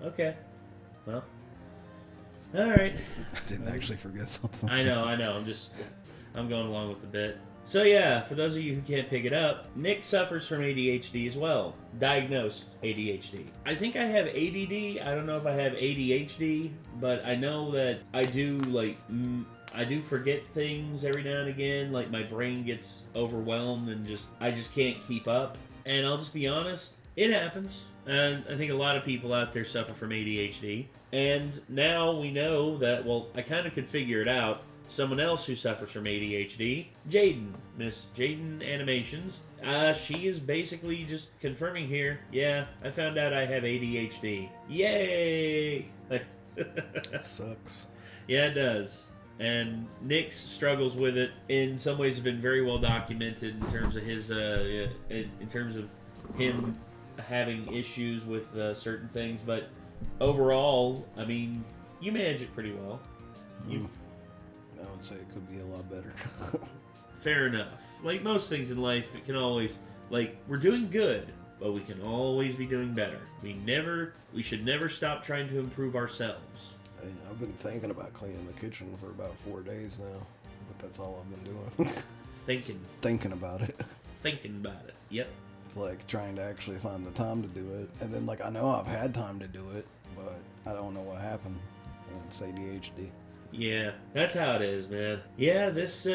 Okay. Well. All right. I didn't actually forget something. I know. I'm going along with the bit. So yeah, for those of you who can't pick it up, Nick suffers from ADHD as well. Diagnosed ADHD. I think I have ADD. I don't know if I have ADHD, but I know that I do, like, I do forget things every now and again. Like, my brain gets overwhelmed and I just can't keep up. And I'll just be honest, it happens. And I think a lot of people out there suffer from ADHD. And now we know that, well, I kind of could figure it out. Someone else who suffers from ADHD, Jaden, Miss Jaden Animations. She is basically just confirming here, yeah, I found out I have ADHD. Yay! That sucks. Yeah, it does. And Nick's struggles with it in some ways have been very well documented in terms of his, in terms of him having issues with certain things. But overall, I mean, you manage it pretty well. I would say it could be a lot better. Fair enough. Like most things in life, it can always, like, we're doing good, but we can always be doing better. We should never stop trying to improve ourselves. I've been thinking about cleaning the kitchen for about 4 days now, but that's all I've been doing. Thinking about it. Thinking about it. Yep. Like trying to actually find the time to do it, and then like I know I've had time to do it, but I don't know what happened. And it's ADHD. Yeah, that's how it is, man. Yeah, this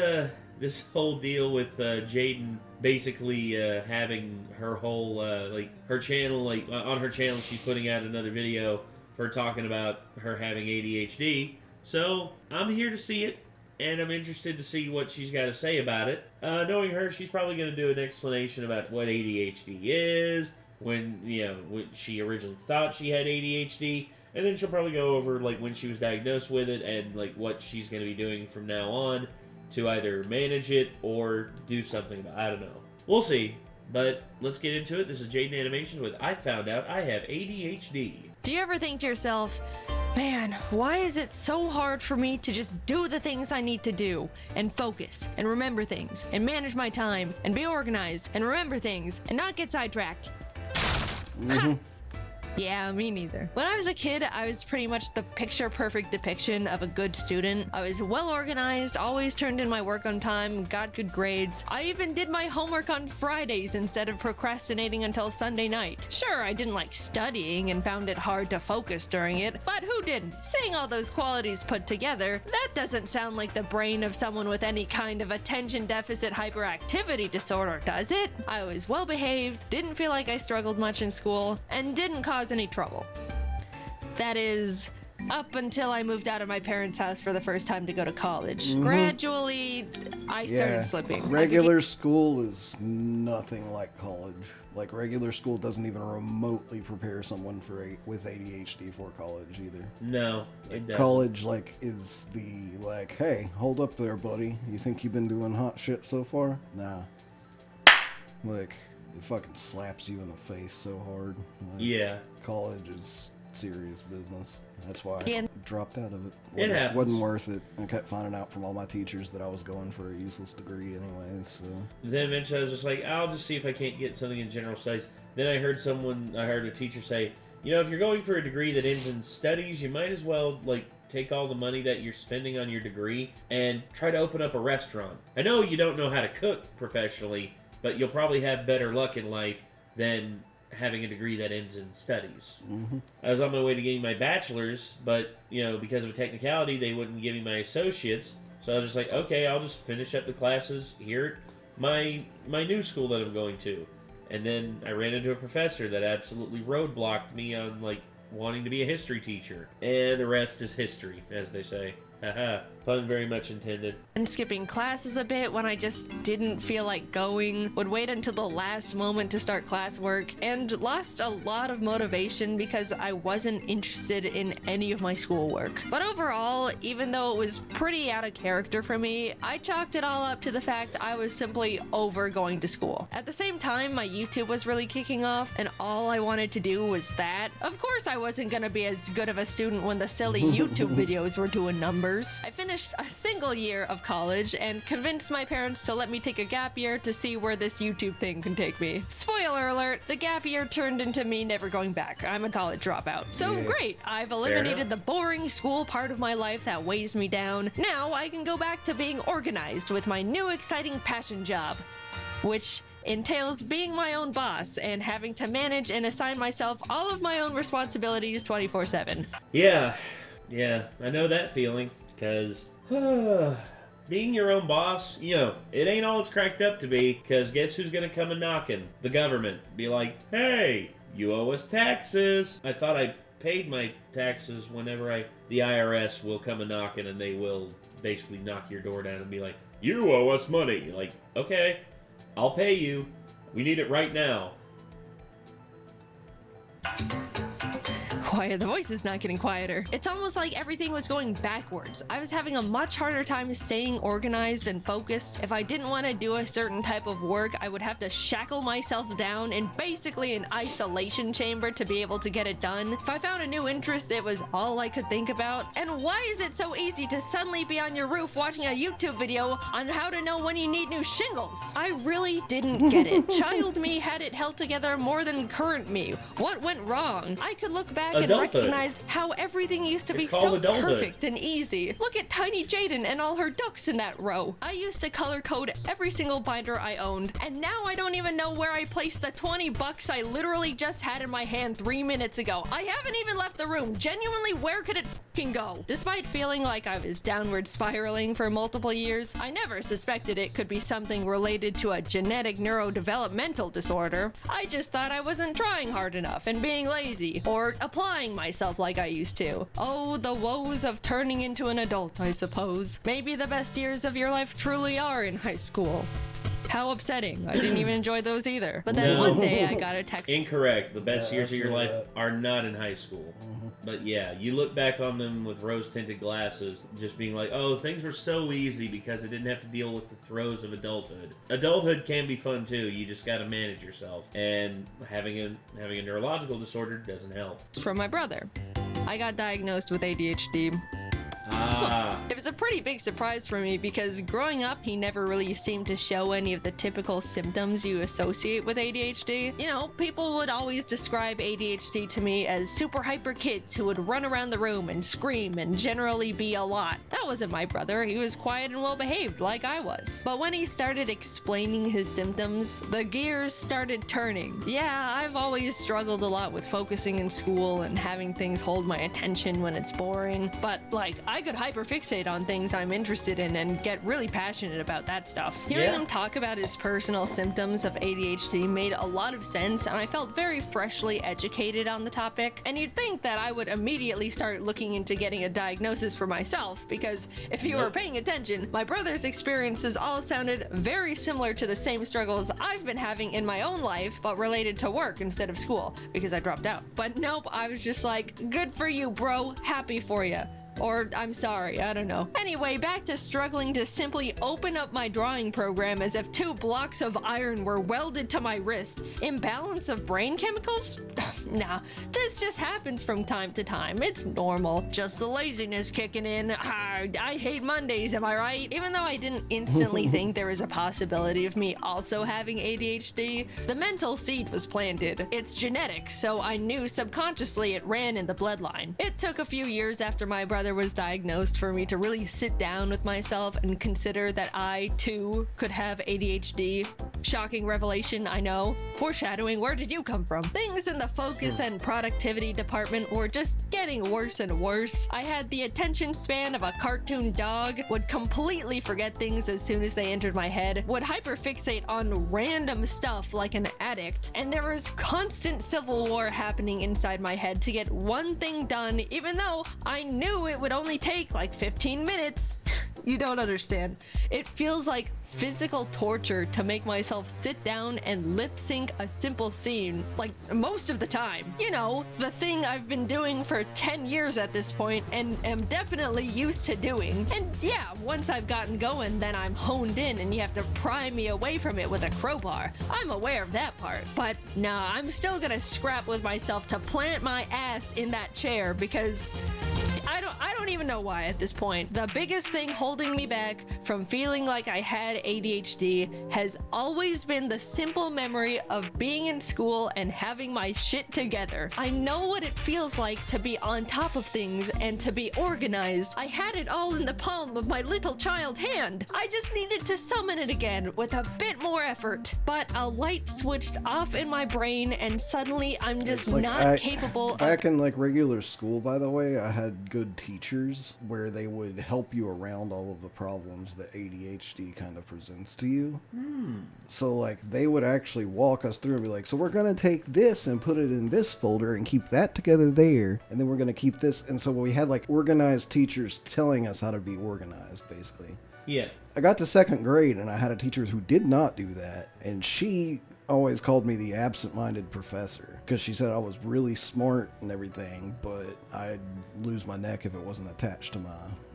whole deal with Jaden basically having her whole like her channel, like on her channel, she's putting out another video for talking about her having ADHD. So I'm here to see it, and I'm interested to see what she's got to say about it. Knowing her, she's probably going to do an explanation about what ADHD is, when she originally thought she had ADHD. And then she'll probably go over, like, when she was diagnosed with it and, like, what she's going to be doing from now on to either manage it or do something about it. I don't know. We'll see. But let's get into it. This is Jaden Animations with I Found Out I Have ADHD. Do you ever think to yourself, man, why is it so hard for me to just do the things I need to do and focus and remember things and manage my time and be organized and remember things and not get sidetracked? Mm-hmm. Yeah, me neither. When I was a kid, I was pretty much the picture-perfect depiction of a good student. I was well-organized, always turned in my work on time, got good grades. I even did my homework on Fridays instead of procrastinating until Sunday night. Sure, I didn't like studying and found it hard to focus during it, but who didn't? Saying all those qualities put together, that doesn't sound like the brain of someone with any kind of attention deficit hyperactivity disorder, does it? I was well-behaved, didn't feel like I struggled much in school, and didn't cause any trouble. That is, up until I moved out of my parents' house for the first time to go to college. Mm-hmm. Gradually, I started slipping. Regular school is nothing like college. Like, regular school doesn't even remotely prepare someone with ADHD for college either. No, it doesn't. College, like, is the, like, hey, hold up there, buddy. You think you've been doing hot shit so far? Nah. Like, it fucking slaps you in the face so hard. Like, yeah. College is serious business. That's why Yeah. I dropped out of it. It happens. Wasn't worth it. I kept finding out from all my teachers that I was going for a useless degree anyways, so. Then eventually I was just like, I'll just see if I can't get something in general studies. Then I heard a teacher say, you know, if you're going for a degree that ends in studies, you might as well, like, take all the money that you're spending on your degree and try to open up a restaurant. I know you don't know how to cook professionally, but you'll probably have better luck in life than having a degree that ends in studies. Mm-hmm. I was on my way to getting my bachelor's, but, you know, because of a technicality, they wouldn't give me my associate's. So I was just like, okay, I'll just finish up the classes here at my new school that I'm going to. And then I ran into a professor that absolutely roadblocked me on, like, wanting to be a history teacher. And the rest is history, as they say. Haha, pun very much intended. And skipping classes a bit when I just didn't feel like going, would wait until the last moment to start classwork, and lost a lot of motivation because I wasn't interested in any of my schoolwork. But overall, even though it was pretty out of character for me, I chalked it all up to the fact I was simply over going to school. At the same time, my YouTube was really kicking off, and all I wanted to do was that. Of course I wasn't gonna be as good of a student when the silly YouTube videos were doing numbers. numbers. I finished a single year of college and convinced my parents to let me take a gap year to see where this YouTube thing can take me. Spoiler alert, the gap year turned into me never going back. I'm a college dropout. So great, I've eliminated the boring school part of my life that weighs me down. Now I can go back to being organized with my new exciting passion job, which entails being my own boss and having to manage and assign myself all of my own responsibilities 24/7. Yeah, I know that feeling, because being your own boss, you know, it ain't all it's cracked up to be, because guess who's going to come a knocking? The government. Be like, hey, you owe us taxes. I thought I paid my taxes whenever the IRS will come a knocking, and they will basically knock your door down and be like, you owe us money. You're like, okay, I'll pay you. We need it right now. Why are the voices not getting quieter? It's almost like everything was going backwards. I was having a much harder time staying organized and focused. If I didn't want to do a certain type of work, I would have to shackle myself down in basically an isolation chamber to be able to get it done. If I found a new interest, it was all I could think about. And why is it so easy to suddenly be on your roof watching a YouTube video on how to know when you need new shingles? I really didn't get it. Child me had it held together more than current me. What went wrong? I could look back and recognize how everything used to be so perfect and easy. Look at tiny Jaden and all her ducks in that row. I used to color code every single binder I owned, and now I don't even know where I placed the $20 I literally just had in my hand 3 minutes ago. I haven't even left the room. Genuinely, where could it f***ing go? Despite feeling like I was downward spiraling for multiple years, I never suspected it could be something related to a genetic neurodevelopmental disorder. I just thought I wasn't trying hard enough and being lazy, or applying myself like I used to. Oh, the woes of turning into an adult, I suppose. Maybe the best years of your life truly are in high school. How upsetting. I didn't even enjoy those either. But then one day I got a text. Incorrect. The best years of your life are not in high school. But yeah, you look back on them with rose-tinted glasses, just being like, oh, things were so easy because I didn't have to deal with the throes of adulthood. Adulthood can be fun too. You just got to manage yourself. And having a neurological disorder doesn't help. From my brother. I got diagnosed with ADHD. It was a pretty big surprise for me because growing up, he never really seemed to show any of the typical symptoms you associate with ADHD. You know, people would always describe ADHD to me as super hyper kids who would run around the room and scream and generally be a lot. That wasn't my brother. He was quiet and well behaved like I was. But when he started explaining his symptoms, the gears started turning. Yeah, I've always struggled a lot with focusing in school and having things hold my attention when it's boring. But like, I could hyperfixate on things I'm interested in and get really passionate about that stuff. Hearing him talk about his personal symptoms of ADHD made a lot of sense, and I felt very freshly educated on the topic. And you'd think that I would immediately start looking into getting a diagnosis for myself, because if you were paying attention, my brother's experiences all sounded very similar to the same struggles I've been having in my own life, but related to work instead of school, because I dropped out. But nope, I was just like, good for you, bro, happy for you. Or, I'm sorry, I don't know. Anyway, back to struggling to simply open up my drawing program as if 2 blocks of iron were welded to my wrists. Imbalance of brain chemicals? Nah, this just happens from time to time. It's normal. Just the laziness kicking in. I hate Mondays, am I right? Even though I didn't instantly think there was a possibility of me also having ADHD, the mental seed was planted. It's genetic, so I knew subconsciously it ran in the bloodline. It took a few years after my brother was diagnosed for me to really sit down with myself and consider that I too could have ADHD. Shocking revelation, I know. Foreshadowing, where did you come from? Things in the focus and productivity department were just getting worse and worse. I had the attention span of a cartoon dog, would completely forget things as soon as they entered my head, would hyperfixate on random stuff like an addict, and there was constant civil war happening inside my head to get one thing done, even though I knew it would only take like 15 minutes. You don't understand. It feels like physical torture to make myself sit down and lip sync a simple scene, like most of the time. You know, the thing I've been doing for 10 years at this point and am definitely used to doing. And yeah, once I've gotten going, then I'm honed in and you have to pry me away from it with a crowbar. I'm aware of that part. But nah, I'm still gonna scrap with myself to plant my ass in that chair because I don't don't even know why at this point. The biggest thing holding me back from feeling like I had ADHD has always been the simple memory of being in school and having my shit together. I know what it feels like to be on top of things and to be organized. I had it all in the palm of my little child hand. I just needed to summon it again with a bit more effort. But a light switched off in my brain and suddenly I'm just not capable of... Back in like regular school, by the way, I had good teachers where they would help you around all of the problems that ADHD kind of presents to you. So like they would actually walk us through and be like, so we're going to take this and put it in this folder and keep that together there. And then we're going to keep this. And so we had like organized teachers telling us how to be organized, basically. Yeah. I got to second grade and I had a teacher who did not do that. And she always called me the absent-minded professor because she said I was really smart and everything, but I'd lose my neck if it wasn't attached to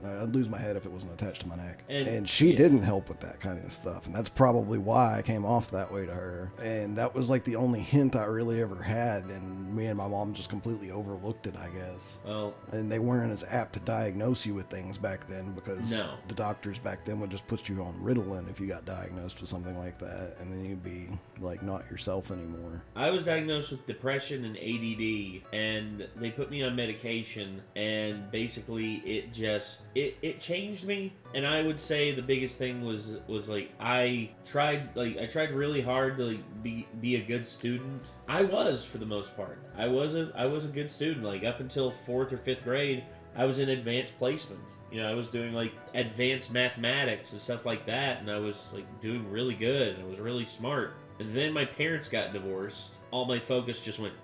I'd lose my head if it wasn't attached to my neck. And she didn't help with that kind of stuff. And that's probably why I came off that way to her. And that was like the only hint I really ever had. And me and my mom just completely overlooked it, I guess. Well, and they weren't as apt to diagnose you with things back then because the doctors back then would just put you on Ritalin if you got diagnosed with something like that. And then you'd be like not yourself anymore. I was diagnosed with depression and ADD, and they put me on medication, and basically it just it changed me. And I would say the biggest thing was like I tried really hard to like be a good student. I was, for the most part. I was a good student. Like up until 4th or 5th grade, I was in advanced placement. You know, I was doing like advanced mathematics and stuff like that, and I was like doing really good, and I was really smart. And then my parents got divorced. All my focus just went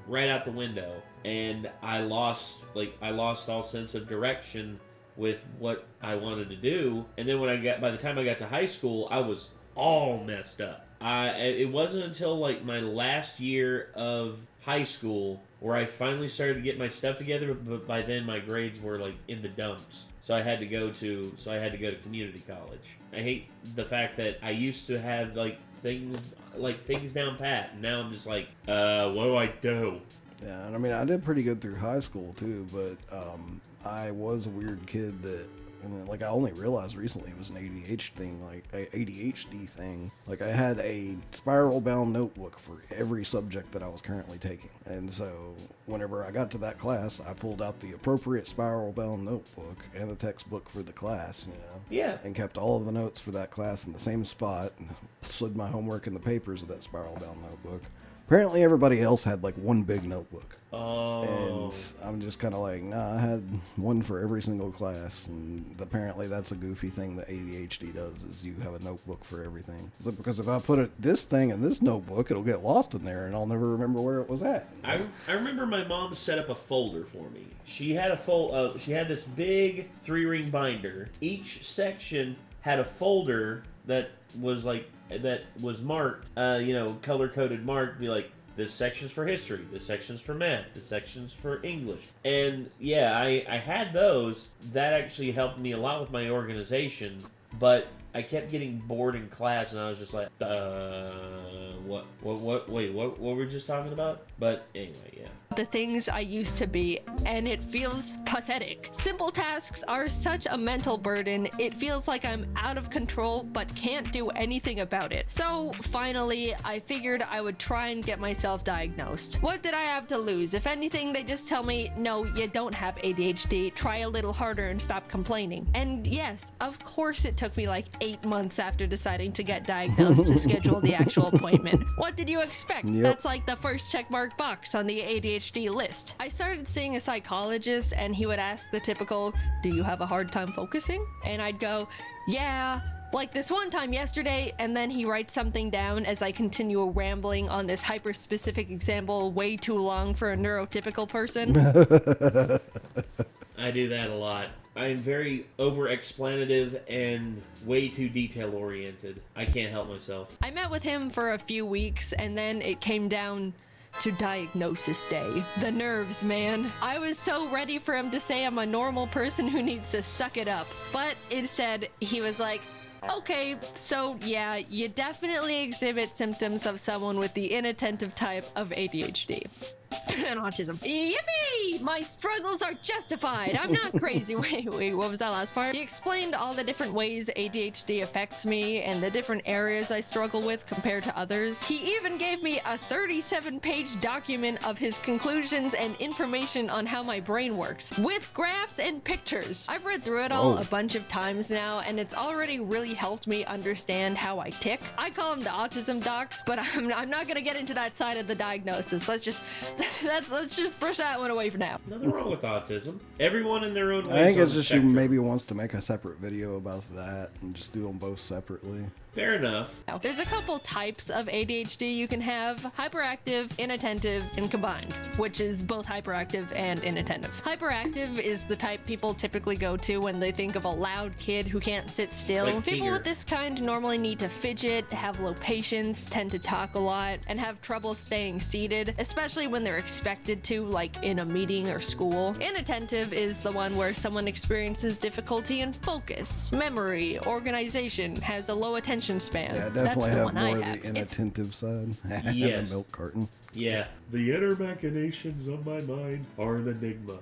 right out the window, and I lost all sense of direction with what I wanted to do. And then by the time I got to high school, I was all messed up. It wasn't until like my last year of high school where I finally started to get my stuff together, but by then my grades were like in the dumps. So I had to go to community college. I hate the fact that I used to have things down pat, and now I'm just like, what do I do? Yeah, and I mean, I did pretty good through high school too, but I was a weird kid that, and like I only realized recently it was an ADHD thing. Like I had a spiral bound notebook for every subject that I was currently taking. And so whenever I got to that class, I pulled out the appropriate spiral bound notebook and the textbook for the class, you know. Yeah. And kept all of the notes for that class in the same spot and slid my homework in the papers of that spiral bound notebook. Apparently everybody else had like one big notebook. Oh. And I'm just kind of like, nah, I had one for every single class. And apparently that's a goofy thing that ADHD does, is you have a notebook for everything. It's like, because if I put this thing in this notebook, it'll get lost in there and I'll never remember where it was at. I remember my mom set up a folder for me. She had she had this big 3-ring binder. Each section had a folder that was marked, color-coded marked, be like, this section's for history, this section's for math, this section's for English. And yeah, I had those. That actually helped me a lot with my organization, but I kept getting bored in class, and I was just like, what were we just talking about? But anyway, yeah. The things I used to be, and it feels pathetic. Simple tasks are such a mental burden. It feels like I'm out of control, but can't do anything about it. So finally, I figured I would try and get myself diagnosed. What did I have to lose? If anything, they just tell me, no, you don't have ADHD. Try a little harder and stop complaining. And yes, of course it took me like 8 months after deciding to get diagnosed to schedule the actual appointment. What did you expect? Yep. That's like the first checkmark box on the ADHD list. I started seeing a psychologist, and he would ask the typical, do you have a hard time focusing? And I'd go, yeah, like this one time yesterday, and then he writes something down as I continue rambling on this hyper-specific example way too long for a neurotypical person. I do that a lot. I'm very over-explanative and way too detail-oriented. I can't help myself. I met with him for a few weeks, and then it came down to diagnosis day. The nerves, man. I was so ready for him to say I'm a normal person who needs to suck it up. But instead, he was like, okay, so yeah, you definitely exhibit symptoms of someone with the inattentive type of ADHD. and autism. Yippee! My struggles are justified. I'm not crazy. Wait, what was that last part? He explained all the different ways ADHD affects me and the different areas I struggle with compared to others. He even gave me a 37-page document of his conclusions and information on how my brain works, with graphs and pictures. I've read through it all a bunch of times now, and it's already really helped me understand how I tick. I call them the autism docs, but I'm not gonna get into that side of the diagnosis. Let's just brush that one away for now. Nothing wrong with autism. Everyone in their own way. I think it's just she maybe wants to make a separate video about that and just do them both separately. Fair enough. Now, there's a couple types of ADHD you can have: hyperactive, inattentive, and combined, which is both hyperactive and inattentive. Hyperactive is the type people typically go to when they think of a loud kid who can't sit still. Like people Tiger. with this kind normally need to fidget, have low patience, tend to talk a lot, and have trouble staying seated, especially when they're expected to, like in a meeting or school. Inattentive is the one where someone experiences difficulty in focus, memory, organization, has a low attention span. Yeah, I definitely have one I more of have. the inattentive side. Yes. The milk carton. Yeah. The inner machinations of my mind are an enigma.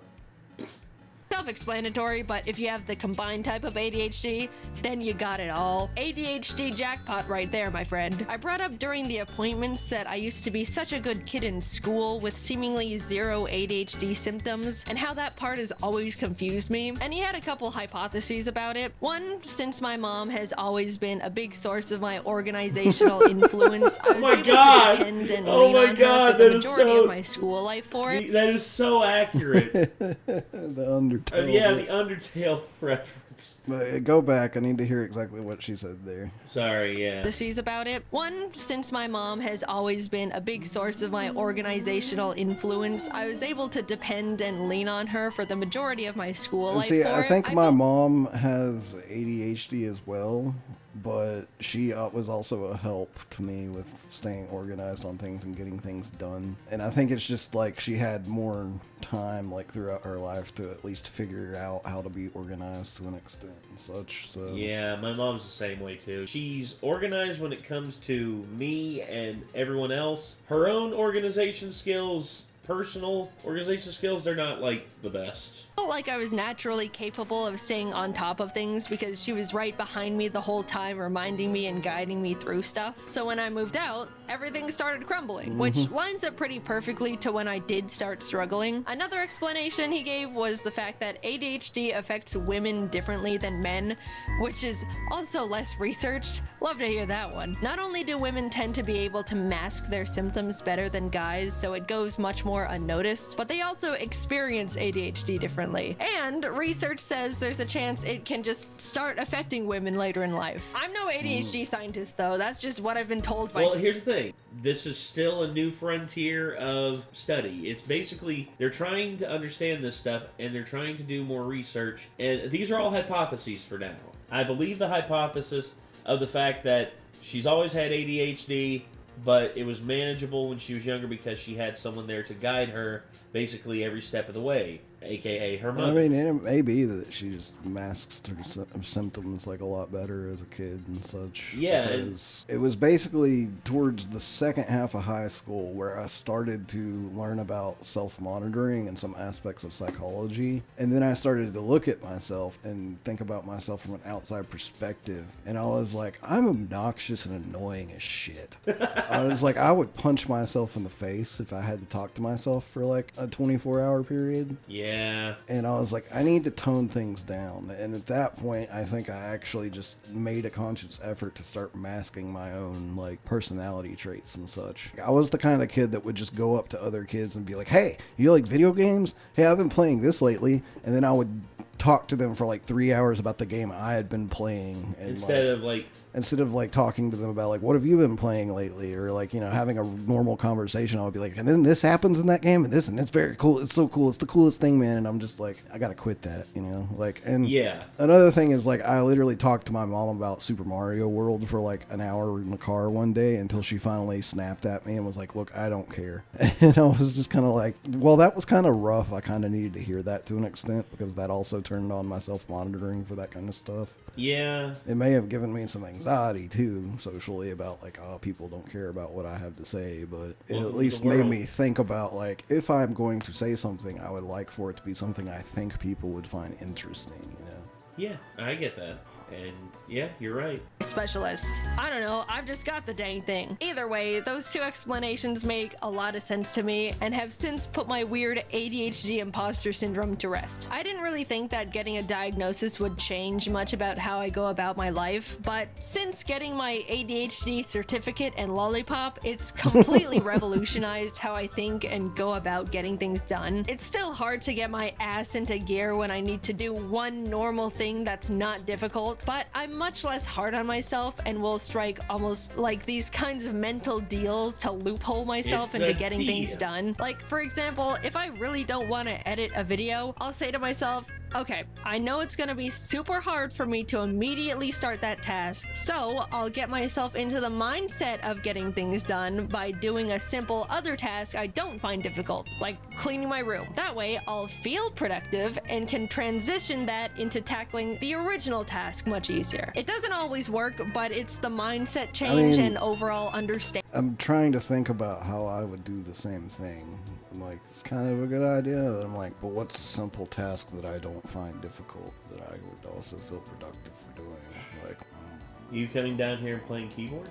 Self-explanatory, but if you have the combined type of ADHD, then you got it all. ADHD jackpot right there, my friend. I brought up during the appointments that I used to be such a good kid in school with seemingly zero ADHD symptoms, and how that part has always confused me. And he had a couple hypotheses about it. One, since my mom has always been a big source of my organizational influence, I was able to depend and lean on her for the majority of my school life for it. That is so accurate. The Undertale. Yeah, the Undertale reference. But go back. I need to hear exactly what she said there. Sorry, yeah. Hypotheses about it. One, since my mom has always been a big source of my organizational influence, I was able to depend and lean on her for the majority of my school And life. see, for I it. think my felt- mom has ADHD as well, but she was also a help to me with staying organized on things and getting things done. And I think it's just like she had more time, like throughout her life, to at least figure out how to be organized to an extent and such. So Yeah, my mom's the same way too. She's organized when it comes to me and everyone else. Her own organization skills, personal organization skills, they're not like the best. felt like I was naturally capable of staying on top of things because she was right behind me the whole time, reminding me and guiding me through stuff. So when I moved out, everything started crumbling, which lines up pretty perfectly to when I did start struggling. Another explanation he gave was the fact that ADHD affects women differently than men, which is also less researched. Love to hear that one. Not only do women tend to be able to mask their symptoms better than guys, so it goes much more unnoticed, but they also experience ADHD differently. And research says there's a chance it can just start affecting women later in life. I'm no ADHD scientist, though. That's just what I've been told by. Well, here's the thing. This is still a new frontier of study. It's basically, they're trying to understand this stuff, and they're trying to do more research, and these are all hypotheses for now. I believe the hypothesis of the fact that she's always had ADHD, but it was manageable when she was younger because she had someone there to guide her basically every step of the way, aka her mother. I mean, it may be that she just masks her symptoms like a lot better as a kid and such. Yeah, because it was basically towards the second half of high school where I started to learn about self-monitoring and some aspects of psychology. And then I started to look at myself and think about myself from an outside perspective. And I was like, I'm obnoxious and annoying as shit. I was like, I would punch myself in the face if I had to talk to myself for like a 24-hour period. Yeah. And I was like, I need to tone things down. And at that point, I think I actually just made a conscious effort to start masking my own, like, personality traits and such. I was the kind of kid that would just go up to other kids and be like, hey, you like video games? Hey, I've been playing this lately. And then I would talk to them for like 3 hours about the game I had been playing. And Instead of like talking to them about like, what have you been playing lately? Or like, you know, having a normal conversation, I would be like, and then this happens in that game and it's very cool. It's so cool. It's the coolest thing, man. And I'm just like, I got to quit that, you know, like, and yeah. Another thing is like, I literally talked to my mom about Super Mario World for like an hour in the car one day until she finally snapped at me and was like, look, I don't care. And I was just kind of like, well, that was kind of rough. I kind of needed to hear that to an extent because that also turned turned on my self-monitoring for that kind of stuff. Yeah. It may have given me some anxiety too, socially, about like, oh, people don't care about what I have to say, but it at least made me think about like, if I'm going to say something, I would like for it to be something I think people would find interesting, you know? Yeah, I get that. And yeah, you're right. Specialists. I don't know, I've just got the dang thing. Either way, those two explanations make a lot of sense to me and have since put my weird ADHD imposter syndrome to rest. I didn't really think that getting a diagnosis would change much about how I go about my life, but since getting my ADHD certificate and lollipop, it's completely revolutionized how I think and go about getting things done. It's still hard to get my ass into gear when I need to do one normal thing that's not difficult, but I'm much less hard on myself and will strike almost like these kinds of mental deals to loophole myself into getting things done. Like, for example, if I really don't want to edit a video, I'll say to myself, okay, I know it's gonna be super hard for me to immediately start that task, so I'll get myself into the mindset of getting things done by doing a simple other task I don't find difficult, like cleaning my room. That way, I'll feel productive and can transition that into tackling the original task much easier. It doesn't always work, but it's the mindset change and overall understanding. I'm trying to think about how I would do the same thing. I'm like, it's kind of a good idea. I'm like, but what's a simple task that I don't find difficult that I would also feel productive for doing? Like, You coming down here and playing keyboard?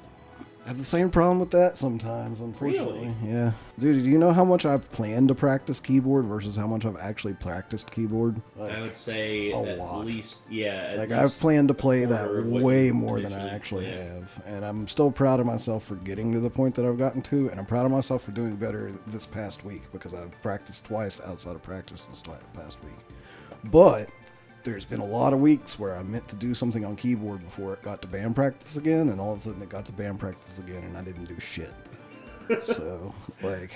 I have the same problem with that sometimes, unfortunately. Really? Yeah. Dude, do you know how much I've planned to practice keyboard versus how much I've actually practiced keyboard? Like, I would say at least, yeah. Like, I've planned to play that way more than I actually have. And I'm still proud of myself for getting to the point that I've gotten to. And I'm proud of myself for doing better this past week because I've practiced twice outside of practice this past week. But there's been a lot of weeks where I meant to do something on keyboard before it got to band practice again, and all of a sudden it got to band practice again, and I didn't do shit. So, like,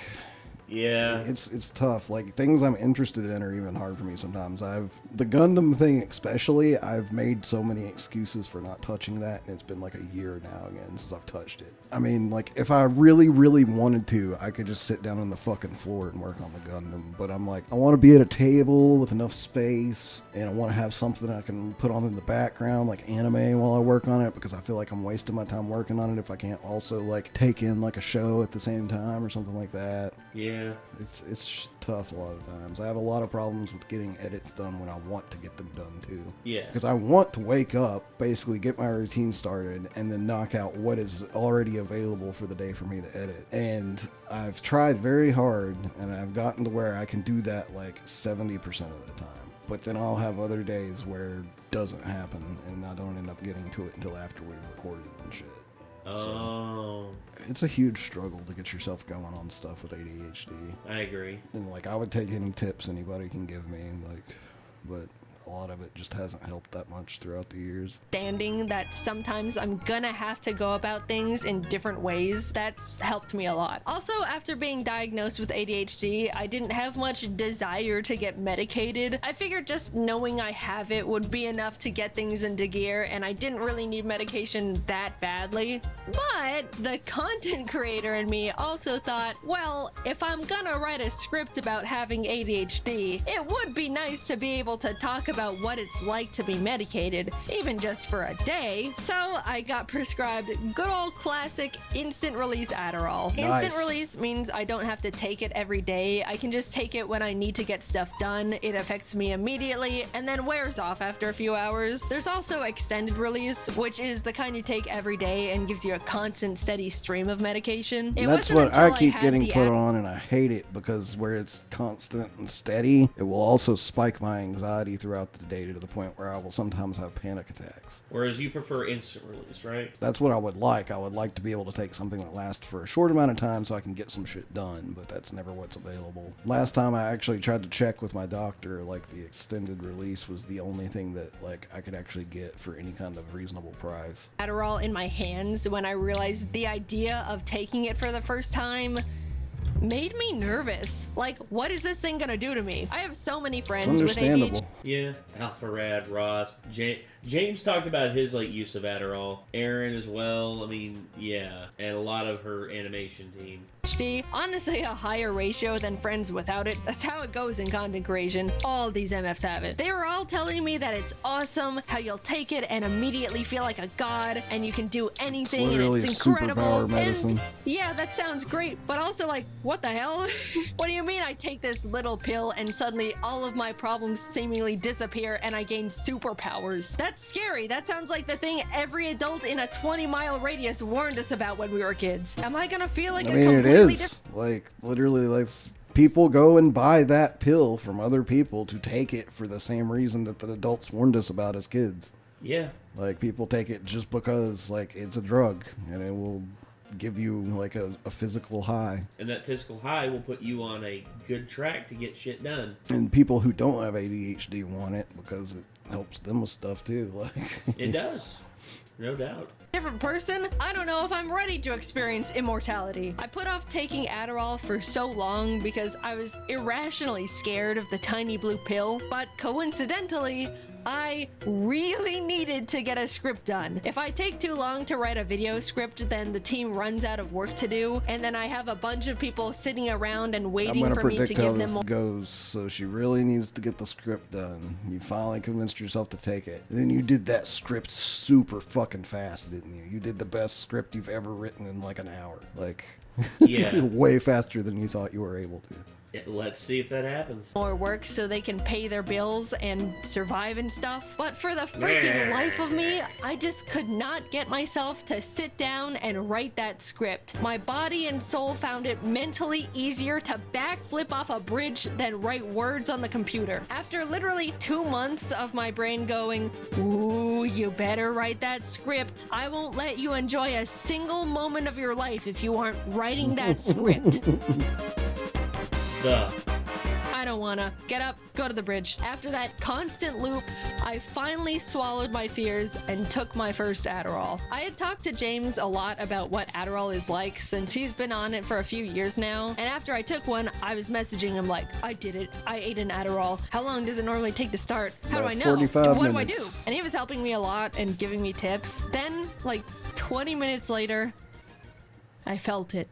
yeah, it's tough. Like, things I'm interested in are even hard for me sometimes. The Gundam thing especially, I've made so many excuses for not touching that, and it's been like a year now again since I've touched it. I mean, like, if I really, really wanted to, I could just sit down on the fucking floor and work on the Gundam, but I'm like, I want to be at a table with enough space, and I want to have something I can put on in the background, like anime, while I work on it, because I feel like I'm wasting my time working on it if I can't also, like, take in, like, a show at the same time or something like that. Yeah. It's tough a lot of times. I have a lot of problems with getting edits done when I want to get them done too. Yeah. Because I want to wake up, basically get my routine started, and then knock out what is already available for the day for me to edit. And I've tried very hard, and I've gotten to where I can do that like 70% of the time. But then I'll have other days where it doesn't happen, and I don't end up getting to it until after we've recorded and shit. So, it's a huge struggle to get yourself going on stuff with ADHD. I agree. And like, I would take any tips anybody can give me, like, but a lot of it just hasn't helped that much throughout the years. Understanding that sometimes I'm gonna have to go about things in different ways, that's helped me a lot. Also, after being diagnosed with ADHD, I didn't have much desire to get medicated. I figured just knowing I have it would be enough to get things into gear, and I didn't really need medication that badly. But the content creator in me also thought, well, if I'm gonna write a script about having ADHD, it would be nice to be able to talk about what it's like to be medicated, even just for a day. So I got prescribed good old classic instant release Adderall. Nice. Instant release means I don't have to take it every day. I can just take it when I need to get stuff done. It affects me immediately and then wears off after a few hours. There's also extended release, which is the kind you take every day and gives you a constant, steady stream of medication. That's what I keep getting put on, and I hate it because where it's constant and steady, it will also spike my anxiety throughout the day to the point where I will sometimes have panic attacks. Whereas you prefer instant release, right? That's what I would like. I would like to be able to take something that lasts for a short amount of time so I can get some shit done, but that's never what's available. Last time I actually tried to check with my doctor, like, the extended release was the only thing that, like, I could actually get for any kind of reasonable price. Adderall in my hands when I realized the idea of taking it for the first time made me nervous. Like, what is this thing gonna do to me? I have so many friends with ADHD. Yeah, Alpha Rad, Rost, James talked about his like use of Adderall. Aaron as well. I mean, yeah, and a lot of her animation team. Honestly, a higher ratio than friends without it. That's how it goes in content creation. All these MFs have it. They were all telling me that it's awesome, how you'll take it and immediately feel like a god, and you can do anything, and it's incredible. Superpower medicine. And yeah, that sounds great, but also like, what the hell? What do you mean I take this little pill and suddenly all of my problems seemingly disappear and I gain superpowers? That's scary. That sounds like the thing every adult in a 20-mile radius warned us about when we were kids. Am I gonna feel like I mean, it is. Like, literally, like, people go and buy that pill from other people to take it for the same reason that the adults warned us about as kids. Yeah. Like, people take it just because, like, it's a drug, and it will give you, like, a physical high. And that physical high will put you on a good track to get shit done. And people who don't have ADHD want it because it helps them with stuff, too. Like, it does. No doubt. Different person, I don't know if I'm ready to experience immortality. I put off taking Adderall for so long because I was irrationally scared of the tiny blue pill, but coincidentally, I really needed to get a script done. If I take too long to write a video script, then the team runs out of work to do, and then I have a bunch of people sitting around and waiting for me to give them more. Goes, so she really needs to get the script done. You finally convinced yourself to take it. And then you did that script super fucking fast, didn't you? You did the best script you've ever written in like an hour. Like, yeah. Way faster than you thought you were able to. Let's see if that happens. More work so they can pay their bills and survive and stuff. But for the freaking life of me, I just could not get myself to sit down and write that script. My body and soul found it mentally easier to backflip off a bridge than write words on the computer. After literally 2 months of my brain going, ooh, you better write that script. I won't let you enjoy a single moment of your life if you aren't writing that script. I don't wanna. Get up, go to the bridge. After that constant loop, I finally swallowed my fears and took my first Adderall. I had talked to James a lot about what Adderall is like since he's been on it for a few years now, and after I took one, I was messaging him like, I did it. I ate an Adderall. How long does it normally take to start? How do I know? 45 what minutes. do I do? And he was helping me a lot and giving me tips. Then, like 20 minutes later, I felt it.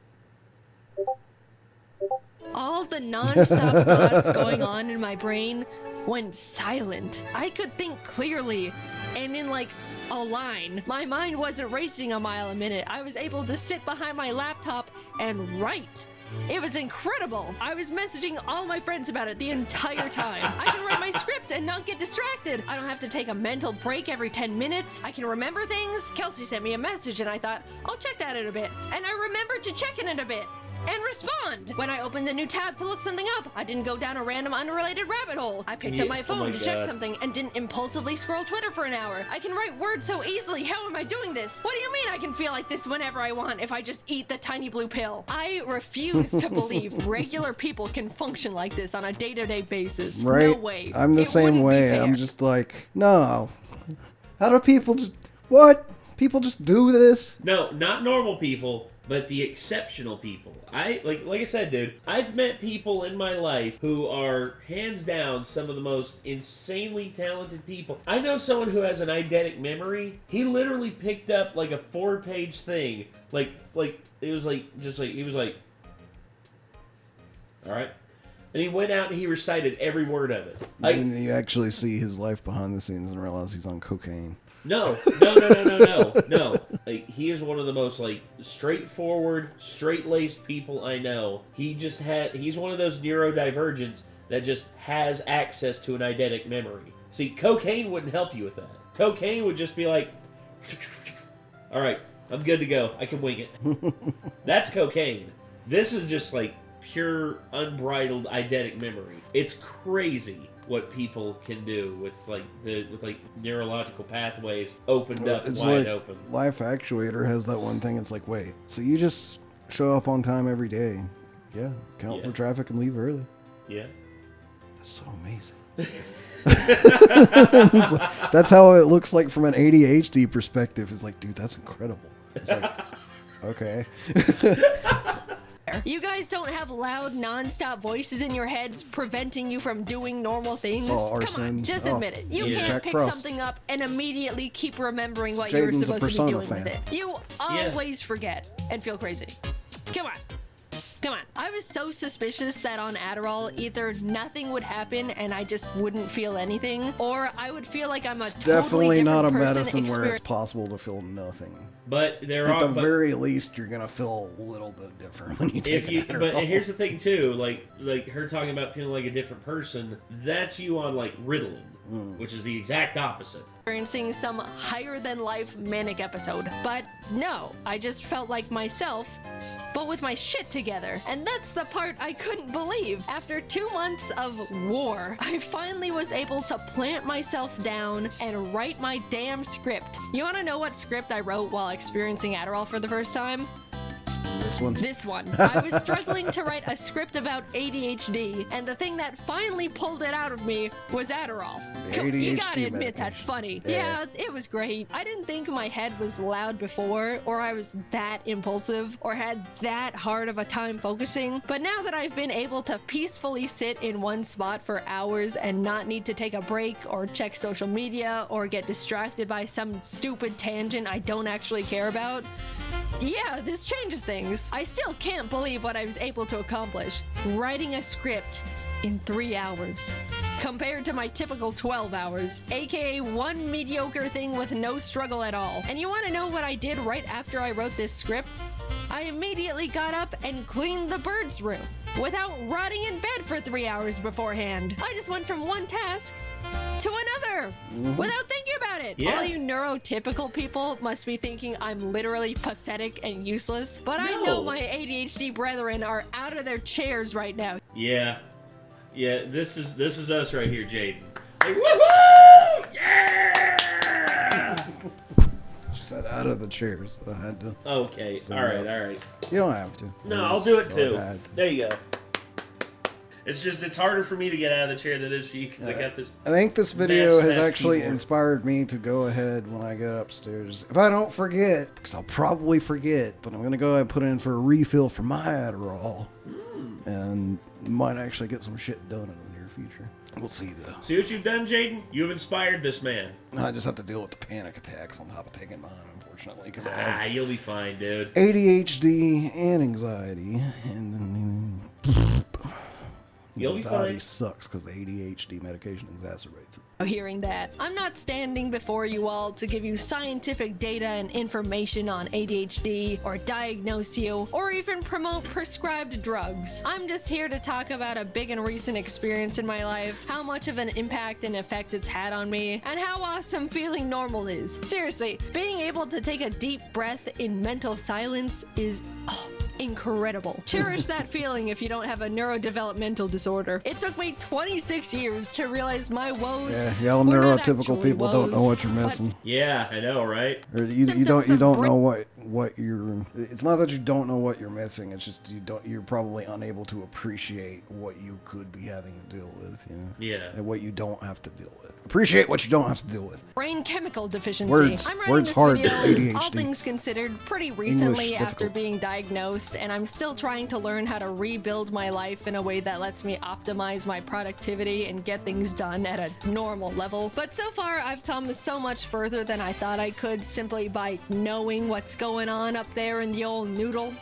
All the non-stop thoughts going on in my brain went silent. I could think clearly, and in like a line. My mind wasn't racing a mile a minute. I was able to sit behind my laptop and write. It was incredible. I was messaging all my friends about it the entire time. I can write my script and not get distracted. I don't have to take a mental break every 10 minutes. I can remember things. Kelsey sent me a message and I thought, I'll check that in a bit. And I remembered to check it in a bit. And respond. When I opened a new tab to look something up, I didn't go down a random unrelated rabbit hole. I picked up my phone to check something and didn't impulsively scroll Twitter for an hour. I can write words so easily. How am I doing this? What do you mean I can feel like this whenever I want if I just eat the tiny blue pill? I refuse to believe regular people can function like this on a day-to-day basis. Right? No way. I'm the same way. I'm just like, no. How do people just, what? People just do this? No, not normal people, but the exceptional people. Like I said, dude, I've met people in my life who are hands down some of the most insanely talented people. I know someone who has an eidetic memory. He literally picked up like a 4-page thing. Like it was like he was like, all right. And he went out and he recited every word of it. And you actually see his life behind the scenes and realize he's on cocaine. No. Like, he is one of the most, like, straightforward, straight-laced people I know. He's one of those neurodivergents that just has access to an eidetic memory. See, cocaine wouldn't help you with that. Cocaine would just be like, all right, I'm good to go. I can wing it. That's cocaine. This is just, like, pure, unbridled eidetic memory. It's crazy what people can do with neurological pathways opened up wide open. Life Actuator has that one thing. It's like, wait, so you just show up on time every day? Yeah, count for traffic and leave early. Yeah, that's so amazing. Like, that's how it looks like from an ADHD perspective. It's like, dude, that's incredible. It's like, okay. there. You guys don't have loud, non-stop voices in your heads preventing you from doing normal things. all Come arson. on, just admit it. You can't Jack pick Frost. something up and immediately keep remembering what you were Jaden's a supposed to be Persona doing fan. with it. You always forget and feel crazy. Come on. Come on. I was so suspicious that on Adderall, either nothing would happen and I just wouldn't feel anything, or I would feel like I'm a totally Definitely not a different person medicine where it's possible to feel nothing. But there At are the but very least, you're gonna feel a little bit different when you take if you an but Adderall. here's the thing too, like her talking about feeling like a different person, that's you on like Ritalin, which is the exact opposite. experiencing some higher than life manic episode. But no, I just felt like myself, but with my shit together. And that's the part I couldn't believe. After 2 months of war, I finally was able to plant myself down and write my damn script. You wanna know what script I wrote while experiencing Adderall for the first time? This one. This one. I was struggling to write a script about ADHD, and the thing that finally pulled it out of me was Adderall. The You ADHD gotta admit medication. that's funny. Yeah. Yeah, it was great. I didn't think my head was loud before, or I was that impulsive, or had that hard of a time focusing. But now that I've been able to peacefully sit in one spot for hours and not need to take a break or check social media or get distracted by some stupid tangent I don't actually care about, yeah, this changes things. I still can't believe what I was able to accomplish. Writing a script in 3 hours. Compared to my typical 12 hours, aka one mediocre thing with no struggle at all. And you want to know what I did right after I wrote this script? I immediately got up and cleaned the birds' room without rotting in bed for 3 hours beforehand. I just went from one task to another without thinking about it. Yeah. All you neurotypical people must be thinking I'm literally pathetic and useless, but I know No. my ADHD brethren are out of their chairs right now. Yeah. Yeah, this is us right here, Jaden. Like, woohoo! Yeah! She said out of the chairs. So I had to. Okay, alright. You don't have to. No, I I'll just do it felt too. I had to. There you go. It's just, it's harder for me to get out of the chair than it is for you because I got this. I think this video has Mass actually keyboard. inspired me to go ahead when I get upstairs. If I don't forget, because I'll probably forget, but I'm going to go ahead and put in for a refill for my Adderall. And might actually get some shit done in the near future. We'll see though. See what you've done, Jaden? You've inspired this man. I just have to deal with the panic attacks on top of taking mine, unfortunately, because I have You'll be fine, dude. ADHD and anxiety. And You'll be anxiety fine. sucks because the ADHD medication exacerbates it. Hearing that, I'm not standing before you all to give you scientific data and information on ADHD or diagnose you or even promote prescribed drugs. I'm just here to talk about a big and recent experience in my life, how much of an impact and effect it's had on me, and how awesome feeling normal is. Seriously, being able to take a deep breath in mental silence is incredible. Cherish that feeling if you don't have a neurodevelopmental disorder. It took me 26 years to realize my woes. Yeah, y'all were not neurotypical actually people don't know woes, what you're but missing. Yeah, I know, right? Or you Symptoms of don't know what you're. It's not that you don't know what you're missing. It's just you're probably unable to appreciate what you could be having to deal with. You know. Yeah. And what you don't have to deal with. Appreciate what you don't have to deal with. Brain chemical deficiency. Words. I'm writing Words this hard, video, ADHD. all things considered, pretty recently English after difficult. being diagnosed, and I'm still trying to learn how to rebuild my life in a way that lets me optimize my productivity and get things done at a normal level. But so far, I've come so much further than I thought I could simply by knowing what's going on up there in the old noodle.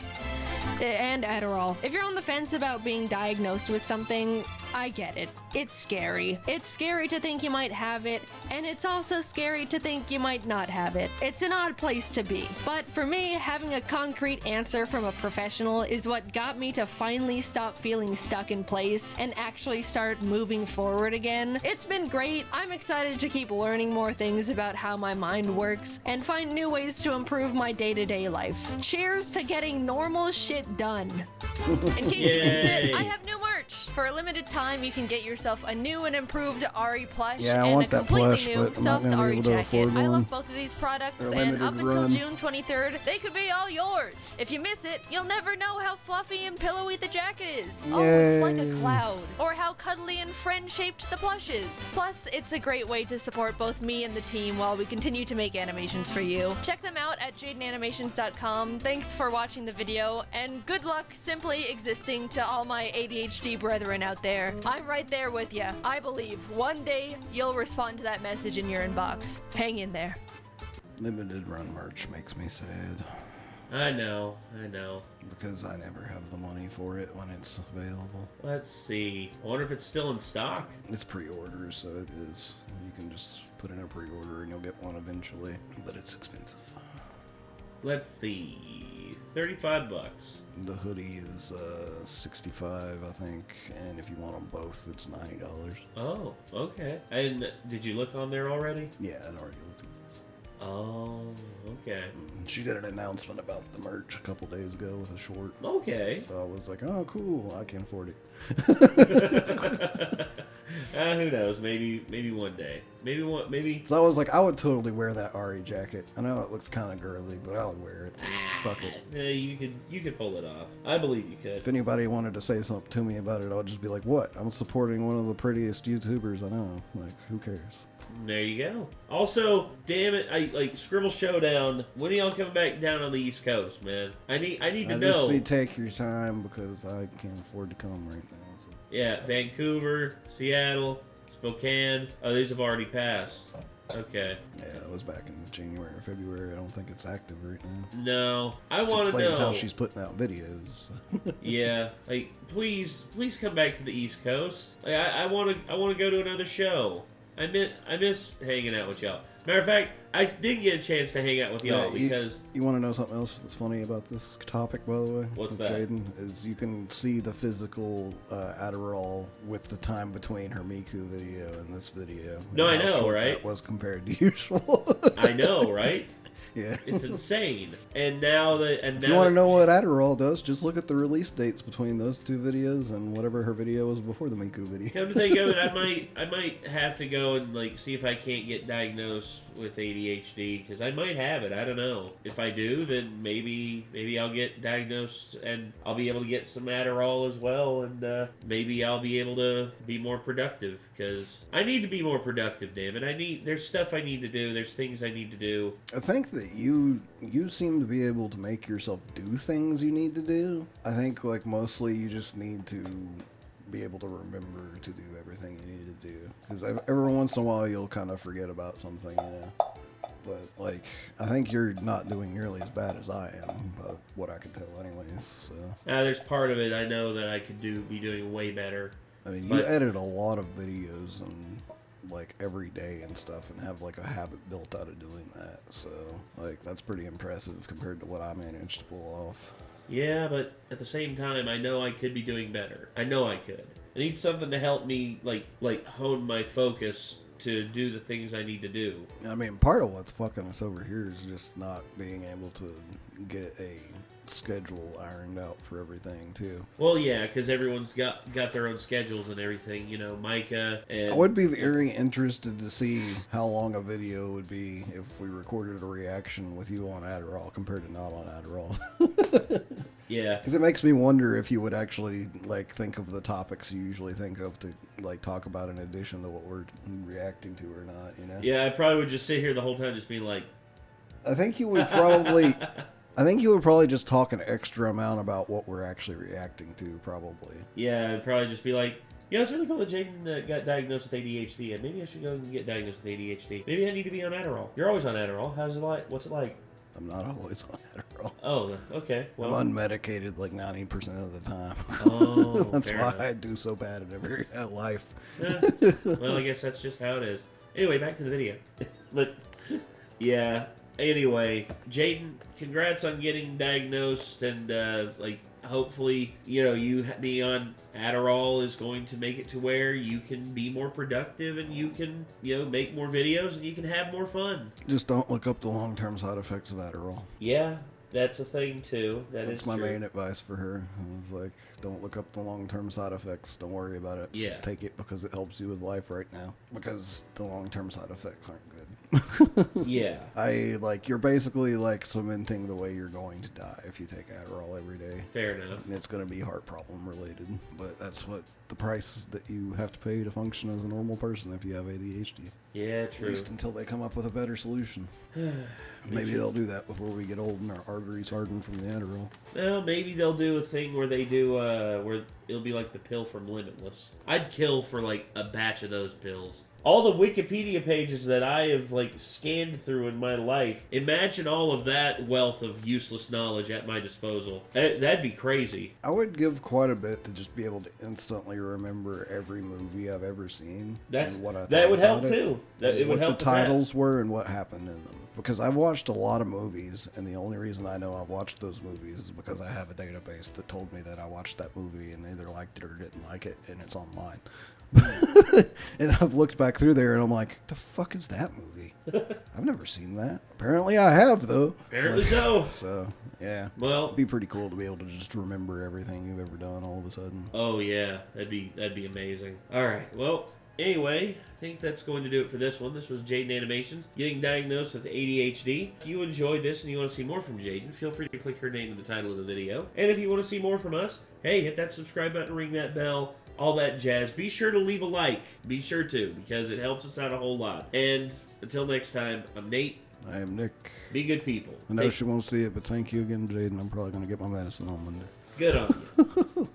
And Adderall. If you're on the fence about being diagnosed with something, I get it. It's scary. It's scary to think you might have it, and it's also scary to think you might not have it. It's an odd place to be. But for me, having a concrete answer from a professional is what got me to finally stop feeling stuck in place and actually start moving forward again. It's been great. I'm excited to keep learning more things about how my mind works and find new ways to improve my day-to-day life. Cheers to getting normal shit done. In case you missed it, Yay. I have new merch. For a limited time, you can get yourself a new and improved Ari plush Yeah, I and want a that completely plush, new but I'm not soft gonna be Ari able to jacket. afford I one. love both of these products, They're and up limited until run. June 23rd, they could be all yours. yours. If you miss it, you'll never know how fluffy and pillowy the jacket is. Oh, it's like a cloud. Or how cuddly and friend-shaped the plush is. Plus, it's a great way to support both me and the team while we continue to make animations for you. Check them out at jadenanimations.com. Thanks for watching the video, and good luck simply existing to all my ADHD brethren out there. I'm right there with you. I believe one day you'll respond to that message in your inbox. Hang in there. Limited run merch makes me sad. I know. Because I never have the money for it when it's available. Let's see. I wonder if it's still in stock. It's pre-order, so it is. You can just put in a pre-order and you'll get one eventually. But it's expensive. Let's see. $35. The hoodie is 65, I think, and if you want them both, it's $90. Oh, okay. And did you look on there already? Yeah, I'd already looked at this. Oh, okay. She did an announcement about the merch a couple days ago with a short. Okay. So I was like, oh, cool, I can afford it. Who knows? Maybe one day. Maybe. So I was like, I would totally wear that Ari jacket. I know it looks kind of girly, but I would wear it. Fuck it. Yeah, you could pull it off. I believe you could. If anybody wanted to say something to me about it, I would just be like, what? I'm supporting one of the prettiest YouTubers I know. Like, who cares? There you go. Also, damn it, I like Scribble Showdown. When are y'all coming back down on the East Coast, man? I need to know. Just say take your time because I can't afford to come right now. So. Yeah, Vancouver, Seattle, Spokane. Oh, these have already passed. Okay. Yeah, it was back in January or February. I don't think it's active right now. No, I want to know how she's putting out videos. Yeah, like please come back to the East Coast. Like I want to go to another show. I miss hanging out with y'all. Matter of fact, I did get a chance to hang out with y'all because... You want to know something else that's funny about this topic, by the way? What's that? Jaden, is you can see the physical Adderall with the time between her Miku video and this video. No, I how know, short right? That was compared to usual. I know, right? Yeah. It's insane. And now that... If you want to know what Adderall does, just look at the release dates between those two videos and whatever her video was before the Miku video. Come to think of it, I might have to go and like see if I can't get diagnosed with ADHD because I might have it. I don't know. If I do, then maybe I'll get diagnosed and I'll be able to get some Adderall as well, and maybe I'll be able to be more productive because I need to be more productive. Damn it! There's stuff I need to do. There's things I need to do. I think that you seem to be able to make yourself do things you need to do. I think like mostly you just need to be able to remember to do everything you need to do. Because every once in a while you'll kind of forget about something, you know. But like, I think you're not doing nearly as bad as I am, but what I can tell anyways. So There's part of it I know that I could be doing way better. I mean, you edit a lot of videos and like every day and stuff and have like a habit built out of doing that, so like that's pretty impressive compared to what I managed to pull off. Yeah, but at the same time I know I could be doing better. I know I could. I need something to help me like hone my focus to do the things I need to do. I mean, part of what's fucking us over here is just not being able to get a schedule ironed out for everything too. Well, yeah, because everyone's got their own schedules and everything, you know. Micah and I would be very interested to see how long a video would be if we recorded a reaction with you on Adderall compared to not on Adderall. Yeah, because it makes me wonder if you would actually like think of the topics you usually think of to like talk about in addition to what we're reacting to or not, you know. Yeah, I probably would just sit here the whole time just being like, I think you would probably just talk an extra amount about what we're actually reacting to, probably. Yeah, I'd probably just be like, yeah, it's really cool that Jaden got diagnosed with ADHD, and maybe I should go and get diagnosed with ADHD. Maybe I need to be on Adderall. You're always on Adderall. How's it like? What's it like? I'm not always on Adderall. Oh, okay. Well, I'm unmedicated like 90% of the time. Oh, that's why enough. I do so bad at life. Well, I guess that's just how it is. Anyway, back to the video. But, yeah. Anyway, Jaden, congrats on getting diagnosed, and like hopefully, you know, you being on Adderall is going to make it to where you can be more productive and you can, you know, make more videos and you can have more fun. Just don't look up the long-term side effects of Adderall. Yeah, that's a thing too. That's my true. main advice for her. I was like, don't look up the long-term side effects. Don't worry about it. Yeah. Just take it because it helps you with life right now. Because the long-term side effects aren't good. Yeah. You're basically like cementing the way you're going to die if you take Adderall every day. Fair enough. And it's going to be heart problem related, but that's what the price that you have to pay to function as a normal person if you have ADHD. Yeah, true. At least until they come up with a better solution. Maybe they'll do that before we get old and our arteries harden from the Adderall. Well, maybe they'll do a thing where they do, where it'll be like the pill from Limitless. I'd kill for, like, a batch of those pills. All the Wikipedia pages that I have, like, scanned through in my life, imagine all of that wealth of useless knowledge at my disposal. That'd be crazy. I would give quite a bit to just be able to instantly remember every movie I've ever seen. And what I thought that would help, about it, too. It would help what the titles were and what happened in them. Because I've watched a lot of movies, and the only reason I know I've watched those movies is because I have a database that told me that I watched that movie and either liked it or didn't like it, and it's online. And I've looked back through there, and I'm like, the fuck is that movie? I've never seen that. Apparently I have, though. Apparently so. So, yeah. Well, it'd be pretty cool to be able to just remember everything you've ever done all of a sudden. Oh, yeah. That'd be amazing. All right. Well, anyway, I think that's going to do it for this one. This was Jaden Animations, getting diagnosed with ADHD. If you enjoyed this and you want to see more from Jaden, feel free to click her name in the title of the video. And if you want to see more from us, hey, hit that subscribe button, ring that bell, all that jazz. Be sure to leave a like. Be sure to, because it helps us out a whole lot. And until next time, I'm Nate. I am Nick. Be good people. I know she won't see it, but thank you again, Jaden. I'm probably going to get my medicine on Monday. Good on you.